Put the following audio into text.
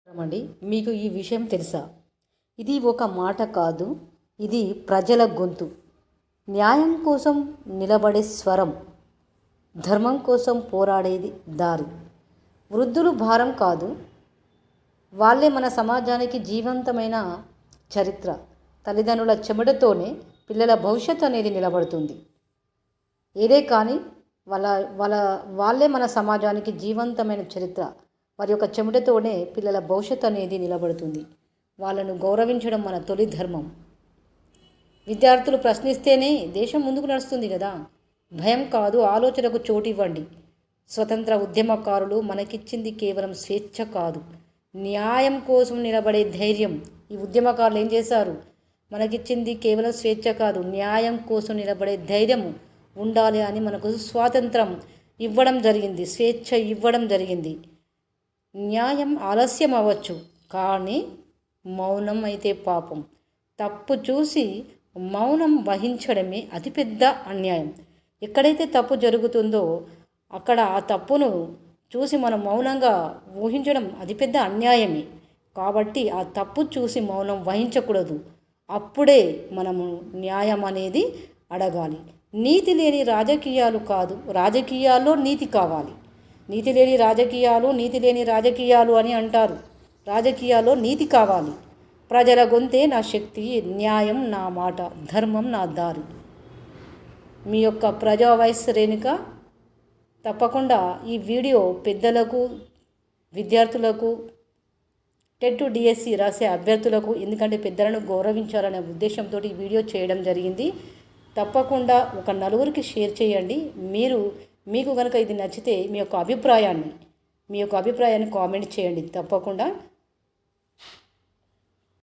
అండి, మీకు ఈ విషయం తెలుసా? ఇది ఒక మాట కాదు, ఇది ప్రజల గొంతు. న్యాయం కోసం నిలబడే స్వరం, ధర్మం కోసం పోరాడేది దారి. వృద్ధులు భారం కాదు, వాళ్ళే మన సమాజానికి జీవంతమైన చరిత్ర. తల్లిదండ్రుల చెమటతోనే పిల్లల భవిష్యత్తు అనేది నిలబడుతుంది. ఏదే కానీ వాళ్ళ వాళ్ళ వాళ్ళే మన సమాజానికి జీవంతమైన చరిత్ర. వారి యొక్క చెమటతోనే పిల్లల భవిష్యత్తు అనేది నిలబడుతుంది. వాళ్ళను గౌరవించడం మన తొలి ధర్మం. విద్యార్థులు ప్రశ్నిస్తేనే దేశం ముందుకు నడుస్తుంది కదా. భయం కాదు, ఆలోచనకు చోటు ఇవ్వండి. స్వతంత్ర ఉద్యమకారులు మనకిచ్చింది కేవలం స్వేచ్ఛ కాదు, న్యాయం కోసం నిలబడే ధైర్యం. ఈ ఉద్యమకారులు ఏం చేశారు? మనకిచ్చింది కేవలం స్వేచ్ఛ కాదు, న్యాయం కోసం నిలబడే ధైర్యం ఉండాలి అని మనకు స్వాతంత్రం ఇవ్వడం జరిగింది, స్వేచ్ఛ ఇవ్వడం జరిగింది. న్యాయం ఆలస్యం అవ్వచ్చు, కానీ మౌనం అయితే పాపం. తప్పు చూసి మౌనం వహించడమే అతిపెద్ద అన్యాయం. ఎక్కడైతే తప్పు జరుగుతుందో అక్కడ ఆ తప్పును చూసి మనం మౌనంగా ఊహించడం అతిపెద్ద అన్యాయమే. కాబట్టి ఆ తప్పు చూసి మౌనం వహించకూడదు. అప్పుడే మనము న్యాయం అనేది అడగాలి. నీతి లేని రాజకీయాలు కాదు, రాజకీయాల్లో నీతి కావాలి. నీతి లేని రాజకీయాలు అని అంటారు. రాజకీయాల్లో నీతి కావాలి. ప్రజల గొంతే నా శక్తి, న్యాయం నా మాట, ధర్మం నా దారి. మీ యొక్క ప్రజా వాయిస్ రేణుక. తప్పకుండా ఈ వీడియో పెద్దలకు, విద్యార్థులకు, టెట్ డిఎస్సి రాసే అభ్యర్థులకు, ఎందుకంటే పెద్దలను గౌరవించాలనే ఉద్దేశంతో ఈ వీడియో చేయడం జరిగింది. తప్పకుండా ఒక నలుగురికి షేర్ చేయండి. మీకు కనుక ఇది నచ్చితే మీ యొక్క అభిప్రాయాన్ని కామెంట్ చేయండి. తప్పకుండా